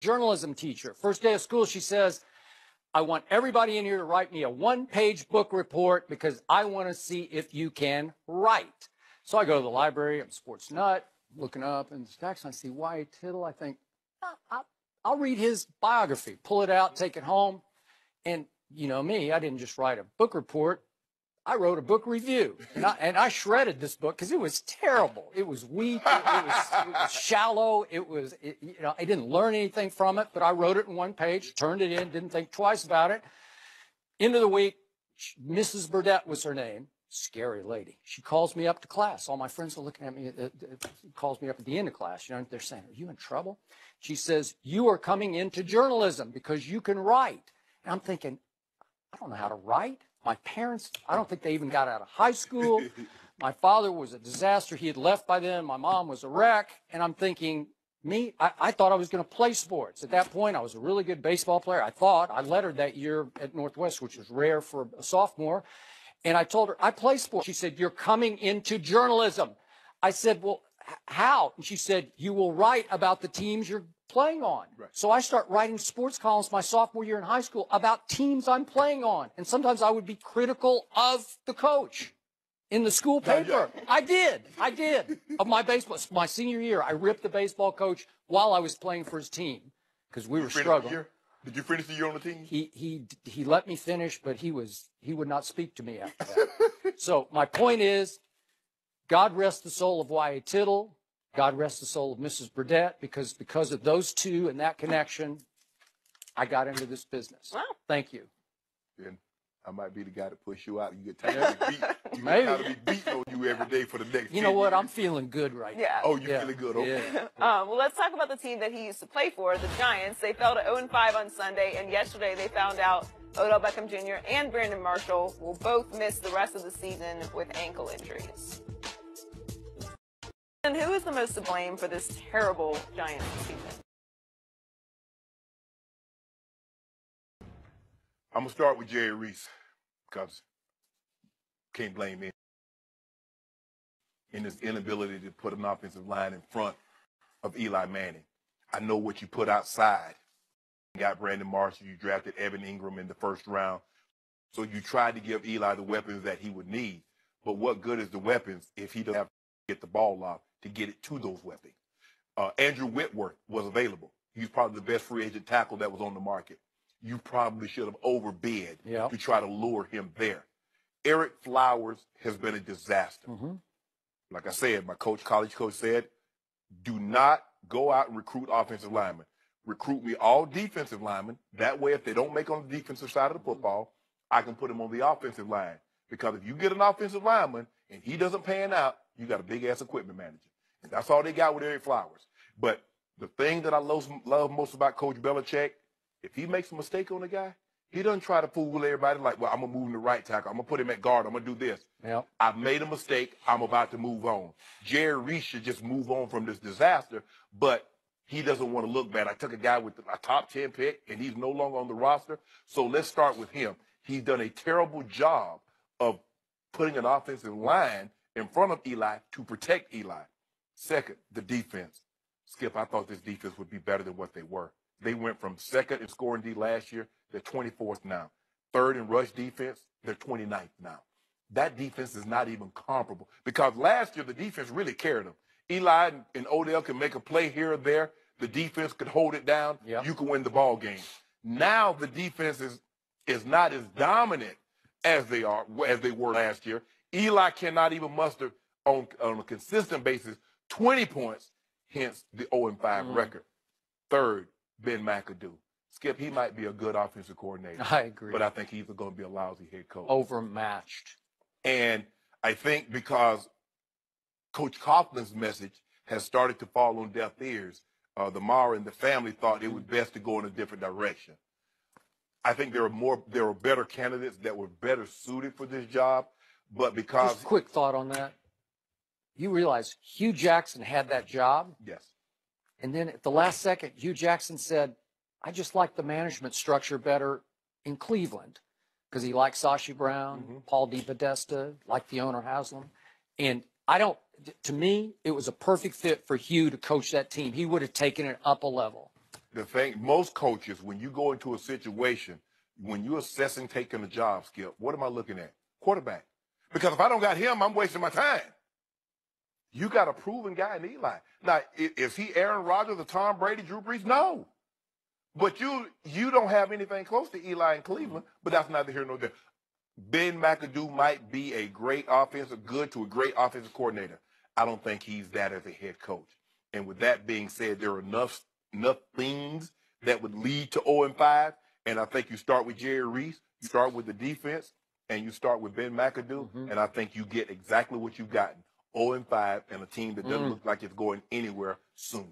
journalism teacher. First day of school, she says, I want everybody in here to write me a one-page book report because I want to see if you can write. So I go to the library. I'm a sports nut, looking up in the stacks, and I see Wyatt Tittle. I think, I'll read his biography, pull it out, take it home. And you know me, I didn't just write a book report. I wrote a book review, and I shredded this book because it was terrible. It was weak. It was shallow. You know, I didn't learn anything from it, but I wrote it in one page, turned it in, didn't think twice about it. End of the week, Mrs. Burdett was her name. Scary lady. She calls me up to class. All my friends are looking at me. Calls me up at the end of class. You know, they're saying, "Are you in trouble?" She says, "You are coming into journalism because you can write." And I'm thinking, I don't know how to write. My parents, I don't think they even got out of high school. My father was a disaster. He had left by then. My mom was a wreck. And I'm thinking, I thought I was going to play sports. At that point, I was a really good baseball player. I lettered that year at Northwest, which was rare for a sophomore. And I told her, I play sports. She said, you're coming into journalism. I said, well, how? And she said, you will write about the teams you're playing on. Right. So I start writing sports columns my sophomore year in high school about teams I'm playing on. And sometimes I would be critical of the coach in the school paper. I did. Of my baseball. My senior year, I ripped the baseball coach while I was playing for his team because we were struggling. Did you finish the year on the team? He let me finish, but he would not speak to me after that. So my point is, God rest the soul of Wyatt Tittle. God rest the soul of Mrs. Burdett, because of those two and that connection, I got into this business. Wow. Thank you. And I might be the guy to push you out. You get tired of beat. Maybe. Got to be beating on you every day for the next. You know what? Years. I'm feeling good right now. Oh, you're feeling good. Okay. Yeah. Well, let's talk about the team that he used to play for, the Giants. They fell to 0-5 on Sunday, and yesterday they found out Odell Beckham Jr. and Brandon Marshall will both miss the rest of the season with ankle injuries. And who is the most to blame for this terrible Giants season? I'm going to start with Jerry Reese because can't blame him in his inability to put an offensive line in front of Eli Manning. I know what you put outside. You got Brandon Marshall. You drafted Evan Ingram in the first round. So you tried to give Eli the weapons that he would need. But what good is the weapons if he doesn't have to get the ball out to get it to those weapons? Andrew Whitworth was available. He's probably the best free agent tackle that was on the market. You probably should have overbid to try to lure him there. Eric Flowers has been a disaster. Like I said, my college coach said, do not go out and recruit offensive linemen. Recruit me all defensive linemen. That way, if they don't make on the defensive side of the football, I can put them on the offensive line. Because if you get an offensive lineman and he doesn't pan out, you got a big-ass equipment manager. And that's all they got with Eric Flowers. But the thing that I love most about Coach Belichick, if he makes a mistake on the guy, he doesn't try to fool everybody like, well, I'm going to move him to right tackle. I'm going to put him at guard. I'm going to do this. Yep. I've made a mistake. I'm about to move on. Jerry Reese should just move on from this disaster, but he doesn't want to look bad. I took a guy with a top 10 pick, and he's no longer on the roster. So let's start with him. He's done a terrible job of putting an offensive line in front of Eli to protect Eli. Second, the defense. Skip, I thought this defense would be better than what they were. They went from second in scoring D last year, they're 24th now. Third in rush defense, they're 29th now. That defense is not even comparable because last year the defense really carried them. Eli and Odell can make a play here or there. The defense could hold it down. Yep. You can win the ball game. Now the defense is not as dominant as they were last year. Eli cannot even muster on a consistent basis 20 points, hence the 0-5 record. Third, Ben McAdoo. Skip, he might be a good offensive coordinator. I agree. But I think he's going to be a lousy head coach. Overmatched. And I think because Coach Coughlin's message has started to fall on deaf ears, the Mara and the family thought it was best to go in a different direction. I think there were better candidates that were better suited for this job, but because... Just a quick thought on that. You realize Hugh Jackson had that job? Yes. And then at the last second, Hugh Jackson said, I just like the management structure better in Cleveland because he liked Sashi Brown, Paul DePodesta, liked the owner Haslam. And to me, it was a perfect fit for Hugh to coach that team. He would have taken it up a level. the thing, most coaches, when you go into a situation, when you're assessing taking a job, Skip, what am I looking at? Quarterback. Because if I don't got him, I'm wasting my time. You got a proven guy in Eli. Now, is he Aaron Rodgers or Tom Brady, Drew Brees? No. But you don't have anything close to Eli in Cleveland, but that's neither here nor there. Ben McAdoo might be a great offensive, good to a great offensive coordinator. I don't think he's that as a head coach. And with that being said, there are enough things that would lead to 0-5. And I think you start with Jerry Reese, you start with the defense, and you start with Ben McAdoo, and I think you get exactly what you've gotten. 0-5 and a team that doesn't look like it's going anywhere soon.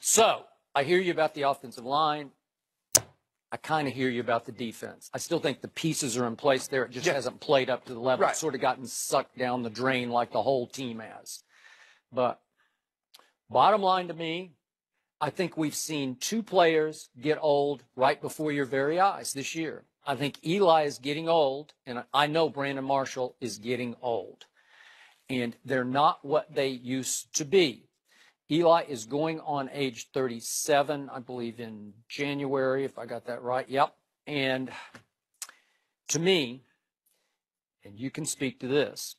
So I hear you about the offensive line. I kind of hear you about the defense. I still think the pieces are in place there. It just hasn't played up to the level. Right. It's sort of gotten sucked down the drain like the whole team has. But bottom line to me, I think we've seen two players get old right before your very eyes this year. I think Eli is getting old, and I know Brandon Marshall is getting old. And they're not what they used to be. Eli is going on age 37, I believe, in January, if I got that right. Yep. And to me, and you can speak to this,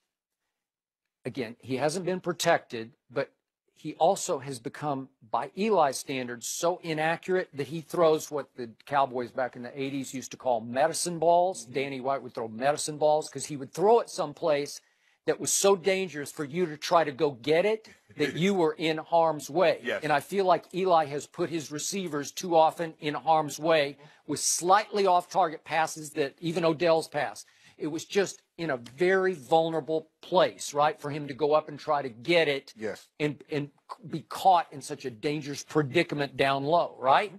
again, he hasn't been protected, but he also has become, by Eli's standards, so inaccurate that he throws what the Cowboys back in the 80s used to call medicine balls. Danny White would throw medicine balls because he would throw it someplace that was so dangerous for you to try to go get it that you were in harm's way. Yes. And I feel like Eli has put his receivers too often in harm's way with slightly off-target passes that even Odell's pass. It was just in a very vulnerable place, right, for him to go up and try to get it and be caught in such a dangerous predicament down low, right?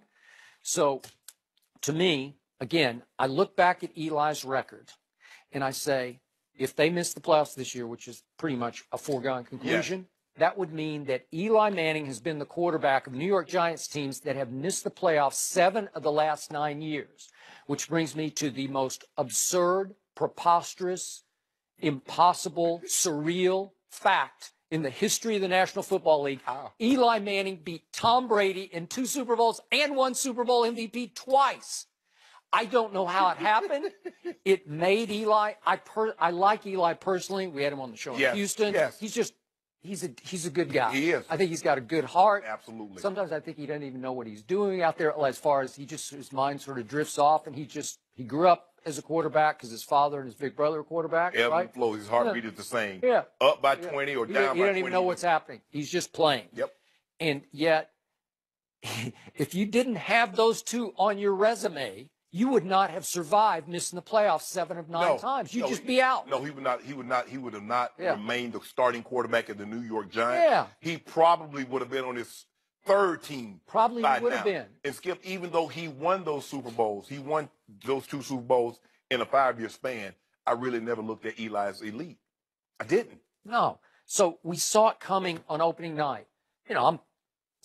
So to me, again, I look back at Eli's record and I say, if they miss the playoffs this year, which is pretty much a foregone conclusion, that would mean that Eli Manning has been the quarterback of New York Giants teams that have missed the playoffs 7 of the last 9 years, which brings me to the most absurd, preposterous, impossible, surreal fact in the history of the National Football League. Eli Manning beat Tom Brady in 2 Super Bowls and 1 Super Bowl MVP twice. I don't know how it happened. It made Eli. I like Eli personally. We had him on the show in Houston. He's a good guy. He is. I think he's got a good heart. Absolutely. Sometimes I think he doesn't even know what he's doing out there as far as his mind sort of drifts off, and he grew up as a quarterback because his father and his big brother were quarterbacks, right? Flow, his heartbeat is the same. Yeah. Up by 20 or down by 20. He doesn't even know what's happening. He's just playing. Yep. And yet, if you didn't have those two on your resume, you would not have survived missing the playoffs 7 of 9 times. You'd just be out. No, he would not. He would have not remained the starting quarterback of the New York Giants. Yeah. He probably would have been on his 3rd team. Probably would have been. And Skip, even though he won those Super Bowls, he won those 2 Super Bowls in a 5-year span, I really never looked at Eli as elite. I didn't. No. So we saw it coming on opening night. You know,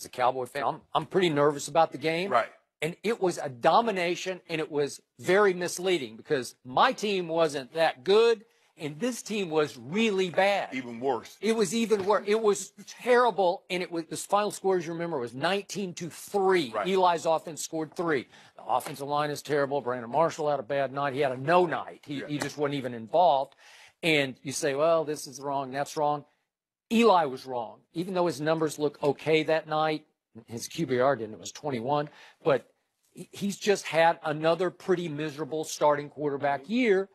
as a Cowboy fan, I'm pretty nervous about the game. Right. And it was a domination, and it was very misleading because my team wasn't that good, and this team was really bad. Even worse. It was even worse. It was terrible, and the final score, as you remember, was 19-3. Right. Eli's offense scored 3. The offensive line is terrible. Brandon Marshall had a bad night. He had a no night. He just wasn't even involved. And you say, well, this is wrong, that's wrong. Eli was wrong. Even though his numbers look okay that night, his QBR didn't. It was 21. But he's just had another pretty miserable starting quarterback year.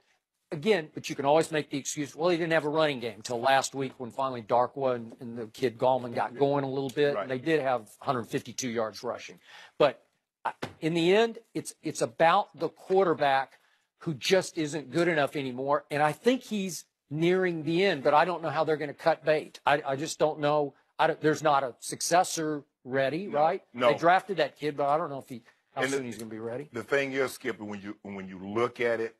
Again, but you can always make the excuse, well, he didn't have a running game until last week when finally Darkwa and the kid Gallman got going a little bit. Right. And they did have 152 yards rushing. But in the end, it's about the quarterback who just isn't good enough anymore. And I think he's nearing the end, but I don't know how they're going to cut bait. I just don't know. There's not a successor ready, right? No. They drafted that kid, but I don't know if how soon he's going to be ready. The thing is, Skip, when you look at it,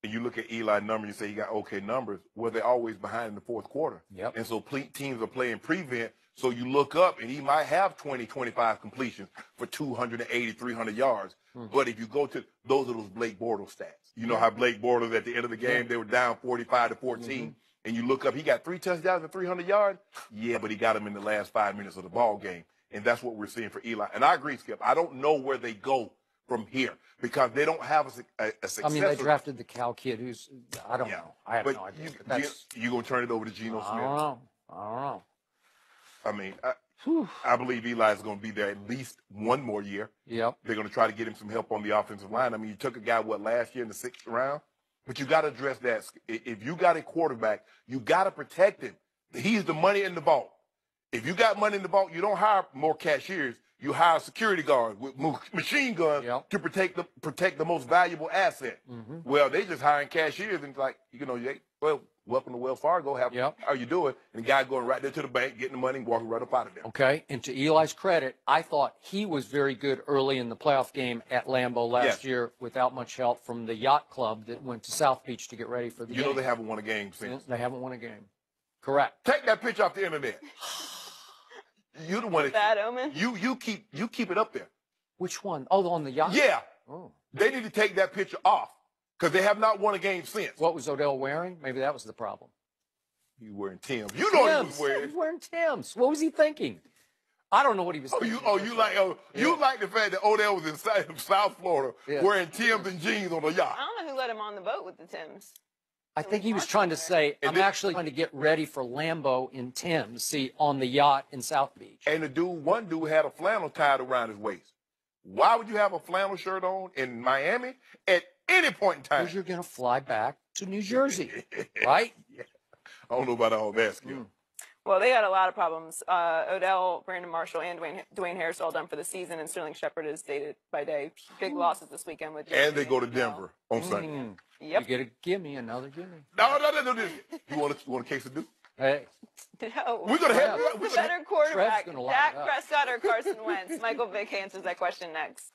and you look at Eli's numbers, you say he got okay numbers. Well, they're always behind in the 4th quarter. Yep. And so teams are playing prevent. So you look up, and he might have 20, 25 completions for 280, 300 yards. But if you go to those are those Blake Bortles stats. You know how Blake Bortles at the end of the game, they were down 45-14. And you look up, he got 3 touchdowns and 300 yards. Yeah, but he got them in the last 5 minutes of the ball game. And that's what we're seeing for Eli. And I agree, Skip. I don't know where they go from here because they don't have a successor. I mean, they drafted the Cal kid who's, I don't Yeah. know. I have But no idea. you going to turn it over to Geno Smith? I don't know. I don't know. I mean, I believe Eli is going to be there at least one more year. Yep. They're going to try to get him some help on the offensive line. I mean, you took a guy, last year in the 6th round? But you got to address that. If you got a quarterback, you got to protect him. He's the money in the vault. If you got money in the vault, you don't hire more cashiers. You hire security guards with machine guns to protect the most valuable asset. Mm-hmm. Well, they just hiring cashiers and like, welcome to Wells Fargo. How you doing? And the guy going right there to the bank, getting the money, and walking right up out of there. Okay. And to Eli's credit, I thought he was very good early in the playoff game at Lambeau last year without much help from the yacht club that went to South Beach to get ready for the game. You know they haven't won a game since. They haven't won a game. Correct. Take that picture off the internet. You're the one bad omen. You keep it up there. Which one? Oh, on the yacht? Yeah. Oh. They need to take that picture off because they have not won a game since. What was Odell wearing? Maybe that was the problem. He was wearing Tim's. You know what he was wearing. He was wearing Tim's. What was he thinking? I don't know what he was thinking. You like the fact that Odell was in South Florida wearing Tim's and jeans on the yacht. I don't know who let him on the boat with the Timbs. I think he was trying to say, I'm actually trying to get ready for Lambeau in Tim's, see, on the yacht in South Beach. And one dude had a flannel tied around his waist. Why would you have a flannel shirt on in Miami at any point in time? Because you're going to fly back to New Jersey, right? Yeah. I don't know about all that, Skip. Well, they had a lot of problems. Odell, Brandon Marshall, and Dwayne Harris all done for the season, and Sterling Shepard is day by day. Big losses this weekend with. And they go to Denver on Sunday. Yep. You get a gimme, another gimme. No. You want a case of Duke? Hey. No. We're gonna have the better quarterback, Trev's gonna Dak line it up. Prescott or Carson Wentz. Michael Vick answers that question next.